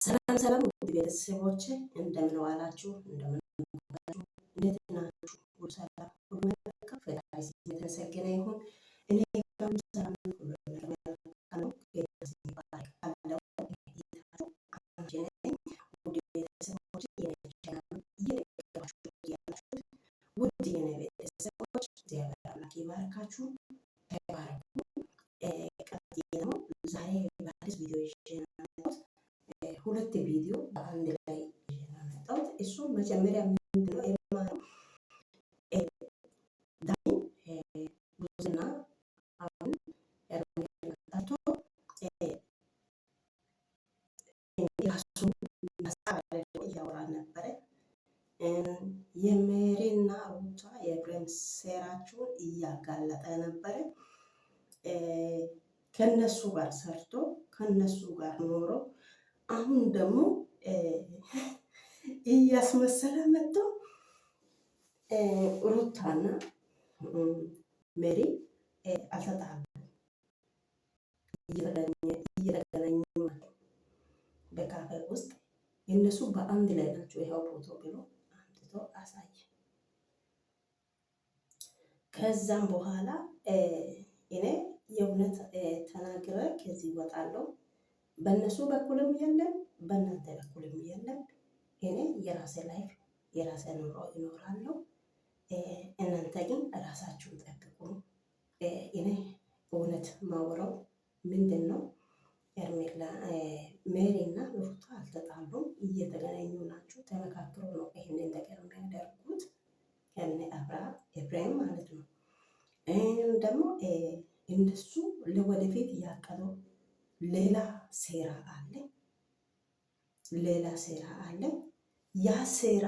ሰላም ሰላም ውድ ቤተሰቦቼ እንደምን ዋላችሁ? እንደምን ዋላችሁ? እንዴት ናችሁ? ሁሉ ሰላም፣ ሁሉ መልካም። ፈጣሪ የተመሰገነ ይሁን። እኔ ጋር ሁሉ ሰላም ነው፣ ሁሉ ነገር መልካም ነው። ጌታ ይባረክ። አለው ጌታችሁ አንቺ ነኝ። ውድ ቤተሰቦቼ የኔ ቻናል እየደገፋችሁ ያላችሁት ውድ የኔ ቤተሰቦች እግዚአብሔር አምላክ ይባርካችሁ። ተባረኩ። ቀጥዬ ደግሞ ዛሬ በአዲስ ቪዲዮ ይዤ ሁለት ቪዲዮ በአንድ ላይ ያመጣሁት። እሱ መጀመሪያ ምንድነው የማነው ዳኒ ብዙና አሁን ያረጋግጣቶ የራሱን ነፃ አድርጎ እያወራ ነበረ። የሜሪና ሩታ የኤፍሬም ሴራቸውን እያጋለጠ ነበረ። ከነሱ ጋር ሰርቶ ከነሱ ጋር ኖሮ አሁን ደግሞ እያስመሰለ መጥቶ ሩታና ሜሪ አልተጣሉም፣ እየተገናኙ በካፌ ውስጥ የእነሱ በአንድ ላይ ናቸው። ይኸው ፎቶ ብሎ አምጥቶ አሳየ። ከዛም በኋላ እኔ የእውነት ተናግረ ከዚህ እወጣለሁ። በእነሱ በኩልም የለም፣ በእናንተ በኩልም የለም። እኔ የራሴ ላይፍ የራሴ ኑሮ ይኖራለሁ። እናንተ ግን ራሳችሁን ጠብቁ። እኔ እውነት ማወራው ምንድን ነው? ሄርሜላ ሜሪ እና ሩታ አልተጣሉም፣ እየተገናኙ ናቸው። ተመካክሮ ነው ይህንን ነገር የሚያደርጉት። ያኔ ኤፍሬም ማለት ነው። ደግሞ እነሱ ለወደፊት ያቀደው ሌላ ሴራ አለ፣ ሌላ ሴራ አለ። ያ ሴራ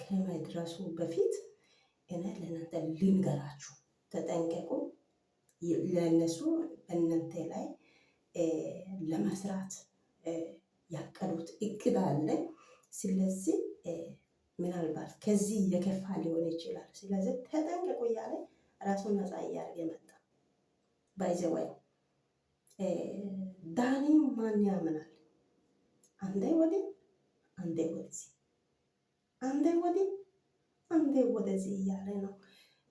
ከመድረሱ በፊት እኔ ለእናንተ ልንገራችሁ፣ ተጠንቀቁ። ለእነሱ እናንተ ላይ ለመስራት ያቀዱት እቅድ አለ። ስለዚህ ምናልባት ከዚህ የከፋ ሊሆን ይችላል። ስለዚህ ተጠንቀቁ እያለ ራሱን ነፃ እያደረገ መጣ። ባይዘወይ ዳኒ ማን ያምናል? አንዴ ወዲህ አንዴ ወደዚህ፣ አንዴ ወዲህ አንዴ ወደዚህ እያለ ነው።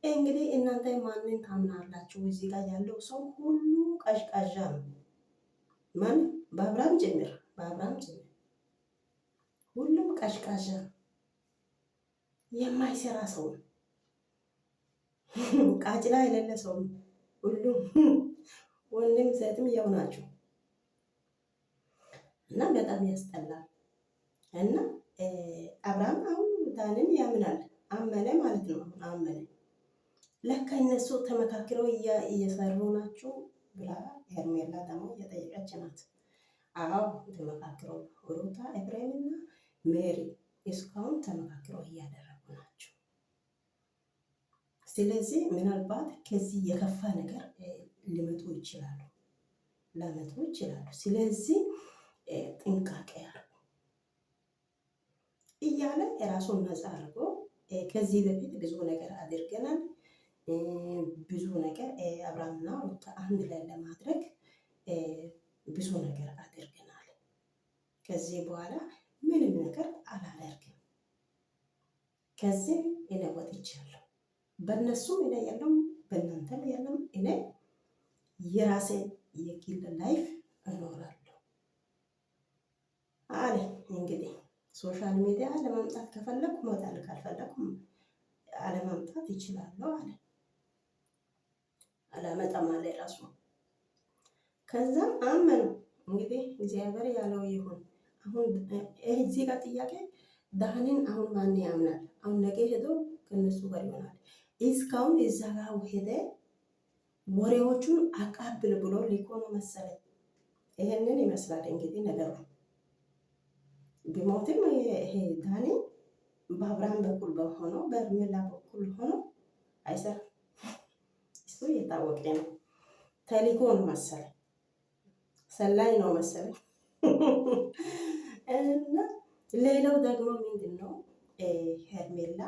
እንግዲህ እናንተ ማንን ታምናላችሁ? እዚህ ጋር ያለው ሰው ሁሉ ቀዥቃዣ ነው። ማን? በአብርሃም ጭምር፣ በአብርሃም ጭምር ሁሉም ቀዥቃዣ ነው። የማይሰራ ሰው ነው። ቃጭላ የሌለ ሰው ነው። ሁሉም ወንድም ሴትም ያው ናቸው እና በጣም ያስጠላል። እና አብርሃም አሁን ዳንን ያምናል፣ አመነ ማለት ነው። አመነ ለካ እነሱ ተመካክረው እየሰሩ ናቸው ብላ ሄርሜላ ደግሞ እየጠየቀች ናት። አዎ ተመካክረው ሩታ ኤፍሬምና ሜሪ እስካሁን ተመካክረው እያደረጉ ናቸው። ስለዚህ ምናልባት ከዚህ የከፋ ነገር ሊመጡ ይችላሉ፣ ላመጡ ይችላሉ። ስለዚህ ጥንቃቄ አድርጉ እያለ የራሱን ነፃ አድርጎ ከዚህ በፊት ብዙ ነገር አድርገናል። ብዙ ነገር አብርሃምና ሩታ አንድ ላይ ለማድረግ ብዙ ነገር አድርገናል። ከዚህ በኋላ ምንም ነገር አላደርግም። ከዚህ እኔ ወጥቻለሁ። በእነሱም እኔ የለም፣ በእናንተም የለም። እኔ የራሴን የግል ላይፍ እኖራለሁ አለ። እንግዲህ ሶሻል ሚዲያ ለማምጣት ከፈለኩ እመጣለሁ፣ ካልፈለኩም አለማምጣት ይችላለሁ አለ። አላመጣም አለ ራሱ። ከዛም አመኑ። እንግዲህ እግዚአብሔር ያለው ይሁን። አሁን እዚህ ጋር ጥያቄ ዳኒን አሁን ማን ያምናል? አሁን ነገ ሄዶ ከነሱ ጋር ይሆናል። እስካሁን እዛ ጋር ሄደ ወሬዎቹን አቃብል ብሎ ሊኮ ነው መሰለኝ። ይሄንን ይመስላል እንግዲህ ነገሩ። ቢሞትም ይሄ ዳኒ በአብርሃም በኩል በሆነው በሄርሜላ በኩል ሆኖ አይሰራም። እሱ የታወቀ ነው። ተልእኮ ነው መሰለኝ፣ ሰላይ ነው መሰለኝ። እና ሌላው ደግሞ ምንድን ነው ሄርሜላ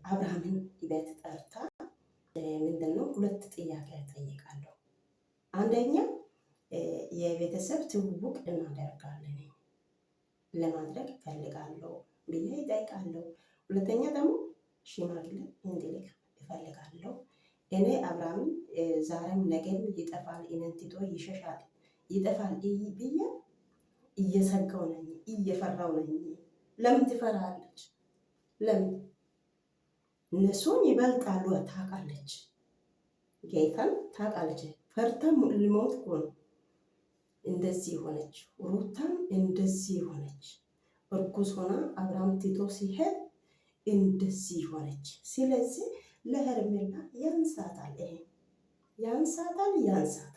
አብርሃምን ቤት ጠርታ ምንድን ነው ሁለት ጥያቄ ጠይቃለሁ። አንደኛ የቤተሰብ ትውውቅ እናደርጋለን ለማድረግ እፈልጋለሁ ብዬ ይጠይቃለሁ። ሁለተኛ ደግሞ ሽማግሌ እንዲልክ እፈልጋለሁ። እኔ አብርሃምን ዛሬም ነገም ይጠፋል፣ እኔን ትቶ ይሸሻል፣ ይጠፋል ብዬ እየሰጋው ነኝ፣ እየፈራው ነኝ። ለምን ትፈራለች? ለምን? እነሱን ይበልጣሉ። ታውቃለች፣ ጌታን ታውቃለች። ፈርታም ልሞት እኮ ነው እንደዚህ ሆነች። ሩታም እንደዚህ ሆነች። እርጉዝ ሆና አብርሃም ትቶ ሲሄድ እንደዚህ ሆነች። ስለዚህ ለሄርሜላ ያንሳታል፣ ይሄ ያንሳታል፣ ያንሳታል።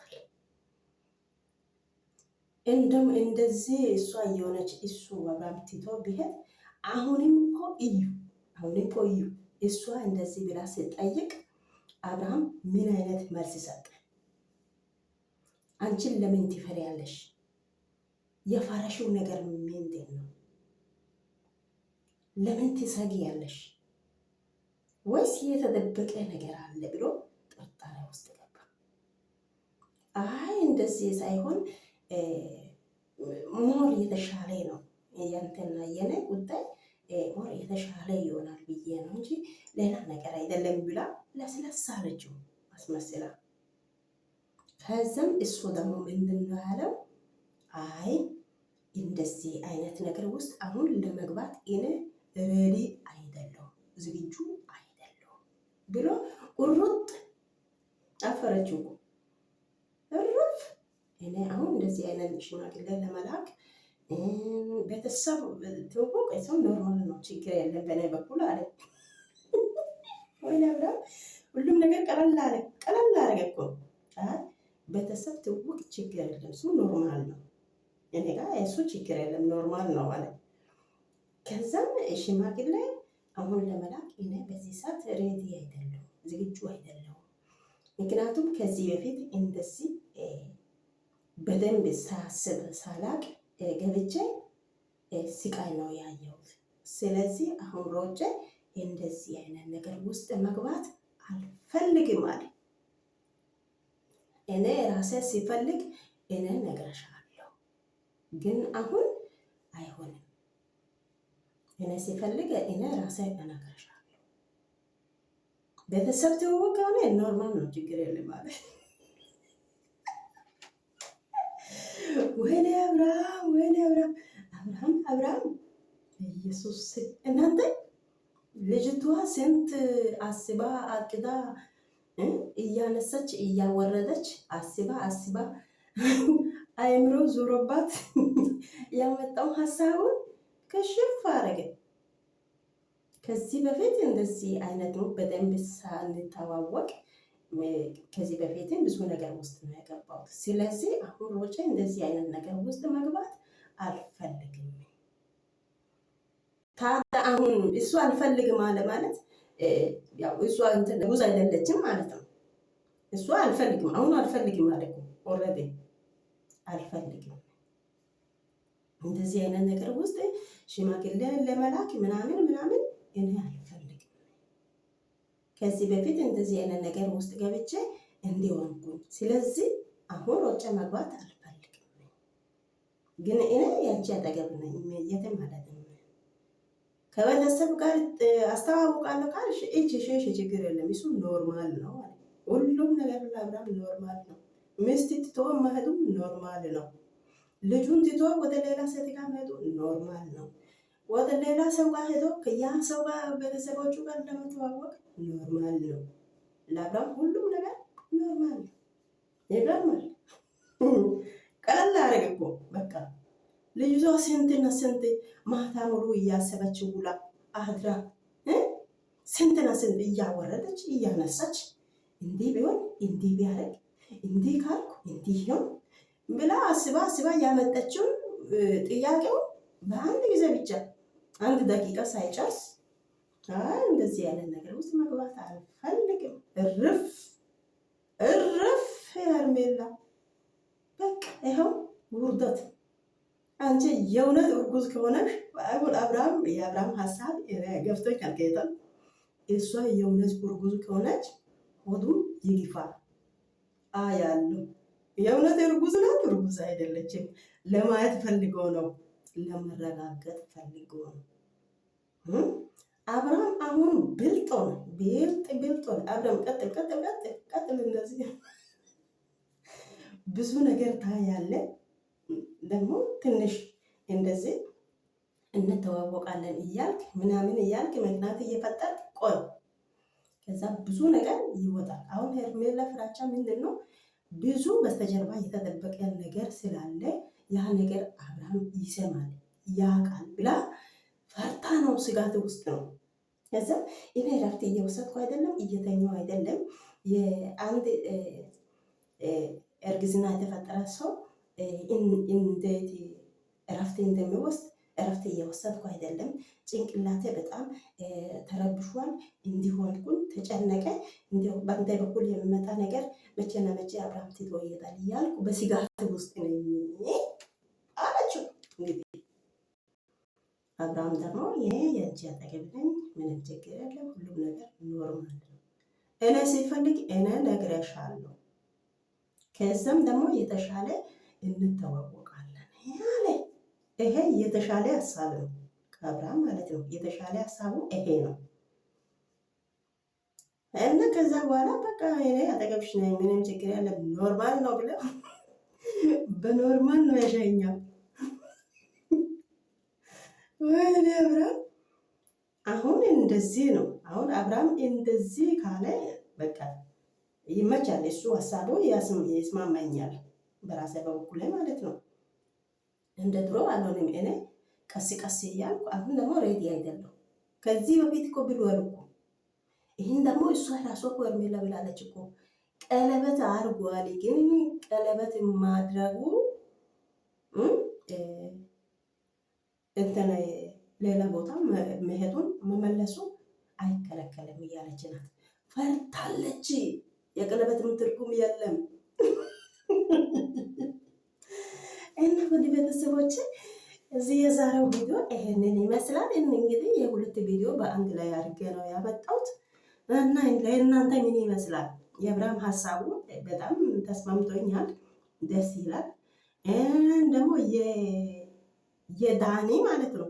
እንደዚህ እሷ እየሆነች እሱ አብርሃም ትቶ ቢሄድ አሁንም እኮ እዩ፣ አሁንም እኮ እዩ። እሷ እንደዚህ ብላ ስጠይቅ አብርሃም ምን አይነት መልስ ሰጠ? አንቺን ለምን ትፈሪያለሽ? የፈራሽው ነገር ምንድን ነው? ለምን ትሰጊያለሽ? ወይስ የተደበቀ ነገር አለ ብሎ ጥርጣሬ ውስጥ ገባ። አይ እንደዚህ ሳይሆን ሞር የተሻለ ነው ያንተና የኔ ጉዳይ ሞር የተሻለ ይሆናል ብዬ ነው እንጂ ሌላ ነገር አይደለም ብላ ለስለሳ አለችው አስመስላ። ከዛም እሱ ደግሞ ምንድን ነው ያለው? አይ እንደዚህ አይነት ነገር ውስጥ አሁን ለመግባት እኔ ሬዲ አይደለሁም፣ ዝግጁ አይደለሁም ብሎ ቁርጥ አፈረችው። እርፍ እኔ አሁን እንደዚህ አይነት ሽማግሌ ለመላክ ቤተሰብ ትውውቅ ሰው ኖርማል ነው፣ ችግር የለም በእኔ በኩል አለ። ወይ አብርሃም ሁሉም ነገር ቀለል አለ፣ ቀለል አረገ እኮ። ቤተሰብ ትውውቅ ችግር የለም፣ እሱ ኖርማል ነው፣ እኔ ጋር እሱ ችግር የለም ኖርማል ነው አለ። ከዛም ሽማግሌ አሁን ለመላክ እኔ በዚህ ሰዓት ሬዲ አይደለሁም፣ ዝግጁ አይደለሁም። ምክንያቱም ከዚህ በፊት እንደዚህ በደንብ ሳስብ ሳላቅ ገብቼ ስቃይ ነው ያየሁት። ስለዚህ አሁን ሮጬ እንደዚህ አይነት ነገር ውስጥ መግባት አልፈልግም አለ። እኔ ራሴ ሲፈልግ እኔ እነግርሻለሁ፣ ግን አሁን አይሆንም። እኔ ሲፈልግ እኔ ራሴ እነግርሻለሁ። ቤተሰብ ትውውቅ ከሆነ ኖርማል ነው፣ ችግር የለም ማለት ወይኔ አብርሃም፣ ወይኔ አብርሃም ኢየሱስ። እናንተ ልጅቷ ስንት አስባ አቅዳ እያነሳች እያወረደች አስባ አይምሮ ዙሮባት ያመጣው ሀሳቡን ከሽፍ አረገ። ከዚህ በፊት እንደዚህ አይነት ነው በደንብ ሳንተዋወቅ ከዚህ በፊትም ብዙ ነገር ውስጥ ነው የገባሁት። ስለዚህ አሁን ሮጬ እንደዚህ አይነት ነገር ውስጥ መግባት አልፈልግም። ታዲያ አሁን እሱ አልፈልግም ማለት ያው እሷ እንትን ጉዝ አይደለችም ማለት ነው። እሷ አልፈልግም አሁን አልፈልግም ማለት ነው። ኦልሬዲ አልፈልግም እንደዚህ አይነት ነገር ውስጥ ሽማግሌ ለመላክ ምናምን እኔ አልፈልግም። ከዚህ በፊት እንደዚህ አይነት ነገር ውስጥ ገብቼ እንዲሆንኩኝ፣ ስለዚህ አሁን ሮጬ መግባት አልፈልግም። ግን እኔ ያንቺ አጠገብ ነኝ የትም ማለት ነው። ከቤተሰብ ጋር አስተዋውቃለሁ ካልሽ እቺ ችግር የለም፣ እሱ ኖርማል ነው። ሁሉም ነገር ለአብርሃም ኖርማል ነው። ሚስት ትቶ መሄዱም ኖርማል ነው። ልጁን ትቶ ወደ ሌላ ሴት ጋር መሄዱ ኖርማል ነው። ወደ ሌላ ሰው ጋር ሄዶ ከያ ሰው ጋር ቤተሰቦቹ ጋር ለመተዋወቅ ኖርማል ነው። ለአብርሃም ሁሉም ነገር ኖርማል ነው። ይገርማል። ቀለል አደረገ እኮ በቃ። ልጅቷ ስንትና ስንት ማታ ሙሉ እያሰበች ውላ አድራ ስንትና ስንት እያወረደች እያነሳች እንዲህ ቢሆን እንዲህ ቢያደርግ እንዲህ ካልኩ እንዲህ ይሆን ብላ አስባ ያመጠችውን ጥያቄው በአንድ ጊዜ ብቻ አንድ ደቂቃ ሳይጨርስ እንደዚህ ያለ ነገር ውስጥ መግባት አልፈልግም። እርፍ ሄርሜላ በቃ ይኸው ውርደት። አንቺ የእውነት እርጉዝ ከሆነሽ አብርሃም የአብርሃም ሀሳብ ገብቶኛል። ጌታ እሷ የእውነት እርጉዝ ከሆነች ሆዱ ይግፋ ያለው የእውነት እርጉዝ ናት፣ እርጉዝ አይደለችም ለማየት ፈልገው ነው። ለመረጋገጥ ፈልጎ ነው። አብርሃም አሁን ብልጥ ሆነ። አብርሃም ቀጥል። እንደዚህ ብዙ ነገር ታያለ። ደግሞ ትንሽ እንደዚህ እንተዋወቃለን እያልክ ምናምን እያልክ ምክንያት እየፈጠርክ ቆይ፣ ከዛ ብዙ ነገር ይወጣል። አሁን ሄርሜላ ፍራቻ ምንድን ነው? ብዙ በስተጀርባ የተደበቀ ነገር ስላለ ያ ነገር አብርሃም ይሰማል ያውቃል ብላ ፈርታ ነው፣ ስጋት ውስጥ ነው። ከዛ እኔ እረፍት እየወሰድኩ አይደለም፣ እየተኛው አይደለም። የአንድ እርግዝና የተፈጠረ ሰው እንዴት እረፍት እንደሚወስድ እረፍት እየወሰድኩ አይደለም። ጭንቅላቴ በጣም ተረብሿል፣ እንዲሆንኩን ተጨነቀ። እንዲሁ በአንተ በኩል የሚመጣ ነገር መቼና መቼ አብርሃም ትቶ ይሄዳል እያልኩ በስጋት ውስጥ ነኝ አለችው። እንግዲህ አብርሃም ደግሞ ይሄ የእጅ አጠገብ ነኝ፣ ምንም ችግር የለም፣ ሁሉም ነገር ኖርማል ነው። እኔ ሲፈልግ እኔ ነግሬሻለሁ፣ ከዛም ደግሞ የተሻለ እንተዋወቃለን ያለ ይሄ የተሻለ ሀሳብ ነው ከአብርሃም ማለት ነው። የተሻለ ሀሳቡ ይሄ ነው እና ከዛ በኋላ በቃ እኔ አጠገብሽ ነኝ፣ ምንም ችግር የለም፣ ኖርማል ነው ብለው በኖርማል ነው ያሸኛው። ወይኔ አብርሃም አሁን እንደዚህ ነው። አሁን አብርሃም እንደዚህ ካለ በቃ ይመቻል። እሱ ሀሳቡ ይስማማኛል፣ በራሴ በበኩሌ ማለት ነው። እንደ ድሮ አልሆንም። እኔ ቀስ ቀስ እያልኩ አሁን ደግሞ ሬዲ አይደለሁ። ከዚህ በፊት እኮ ብሏል እኮ ይህን ደግሞ እሷ ራሷ እኮ ሄርሜላ ብላለች እኮ ቀለበት አድርጓል። ግን ቀለበት ማድረጉ እንትን ሌላ ቦታ መሄዱን መመለሱ አይከለከልም እያለች ናት። ፈርታለች። የቀለበትም ትርጉም የለም። እና ወደ ቤተሰቦች እዚህ የዛሬው ቪዲዮ ይሄንን ይመስላል። እንግዲህ የሁለት ቪዲዮ በአንድ ላይ አድርጌ ነው ያመጣሁት እና ለእናንተ ምን ይመስላል? የአብርሃም ሀሳቡ በጣም ተስማምቶኛል፣ ደስ ይላል። ደግሞ የዳኒ ማለት ነው።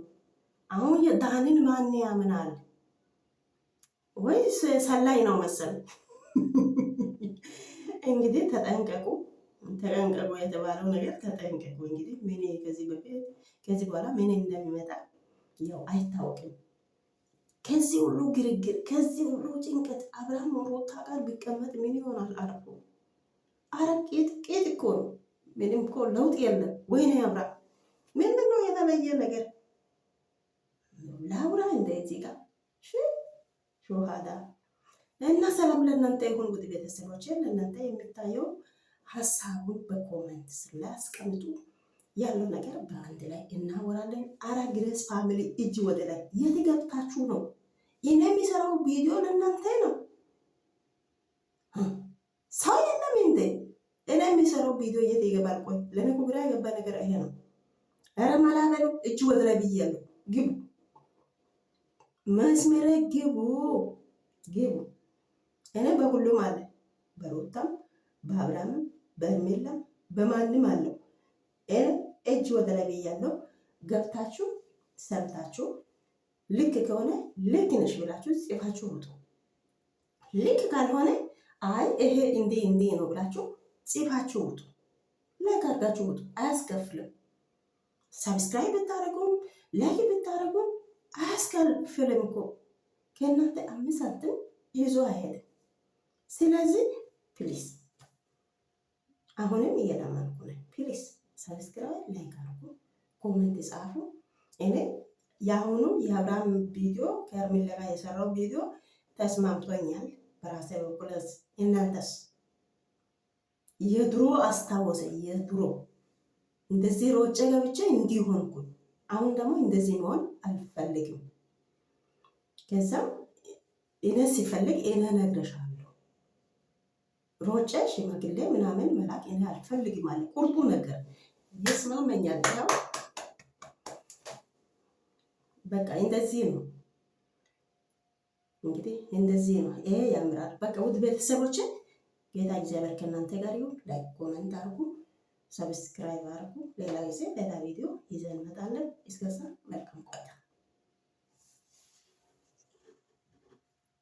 አሁን የዳኒን ማን ያምናል? ወይስ ሰላይ ነው መሰል? እንግዲህ ተጠንቀቁ የተባለው ነገር ተጠንቀቁ። እንግዲህ ምን ከዚህ በኋላ ምን እንደሚመጣ ያው አይታወቅም። ከዚህ ሁሉ ግርግር፣ ከዚህ ሁሉ ጭንቀት አብርሃም ሩታ ጋር ቢቀመጥ ምን ይሆናል? አርፎ ቄጥ እኮ ነው። ምንም እኮ ለውጥ የለም። ወይኔ አብርሃም ምንድን ነው የተለየ ነገር? ላውራ እንደዚህ ጋር ሾሃዳ እና ሰላም ለእናንተ ይሁን። ውድ ቤተሰቦች ለእናንተ የሚታየው ሀሳቡን በኮመንት ስር ላይ አስቀምጡ። ያለው ነገር በአንድ ላይ እናወራለን። ግሬስ ፋሚሊ እጅ ወደ ላይ የት ገብታችሁ ነው? እኔ የሚሰራው ቪዲዮ ለእናንተ ነው። ሰው የለም እንዴ? እኔ የሚሰራው ቪዲዮ የት ይገባል? ቆይ ለእኔ ግራ የገባ ነገር ይሄ ነው። ኧረ መላበሉ እጅ ወደ ላይ ብያለሁ። ግቡ፣ መስመረ ግቡ። እኔ በሁሉም አለ፣ በሩታም በአብርሃምም በሄርሜላም በማንም አለው። እጅ ወደ ላይ ብያለሁ። ገብታችሁ ሰምታችሁ ልክ ከሆነ ልክ ነሽ ብላችሁ ጽፋችሁ ውጡ። ልክ ካልሆነ አይ ይሄ እንዲህ ነው ብላችሁ ጽፋችሁ ውጡ። ላይክ አድርጋችሁ ውጡ። አያስከፍልም። ሰብስክራይብ ብታደርጉም ላይክ ብታደርጉም አያስከፍልም እኮ ከእናንተ 5 ሳንቲም ይዞ አይሄድም። ስለዚህ ፕሊስ አሁንም እየለመንኩ ነኝ። ፕሊስ ሰብስክራይብ ላይክ አድርጉ፣ ኮሜንት ጻፉ። እኔ የአሁኑ የአብርሃም ቪዲዮ ከሄርሜላ ጋር የሰራው ቪዲዮ ተስማምቶኛል በራሴ በኩል። እናንተስ? የድሮ አስታወሰ። የድሮ እንደዚህ ሮጬ ገብቼ እንዲሆንኩኝ አሁን ደግሞ እንደዚህ መሆን አልፈልግም። ከዛም እኔ ሲፈልግ እኔ እነግርሻለሁ። ሮጬ ሽማግሌ ምናምን መላክ እኔ አልፈልግም አለ። ቁርጡ ነገር ይስማመኛል። ያው በቃ እንደዚህ ነው እንግዲህ እንደዚህ ነው። ይሄ ያምራል። በቃ ውድ ቤተሰቦችን ጌታ እግዚአብሔር ከእናንተ ጋር ይሁን። ላይክ ኮሜንት አድርጉ፣ ሰብስክራይብ አድርጉ። ሌላ ጊዜ ሌላ ቪዲዮ ይዘን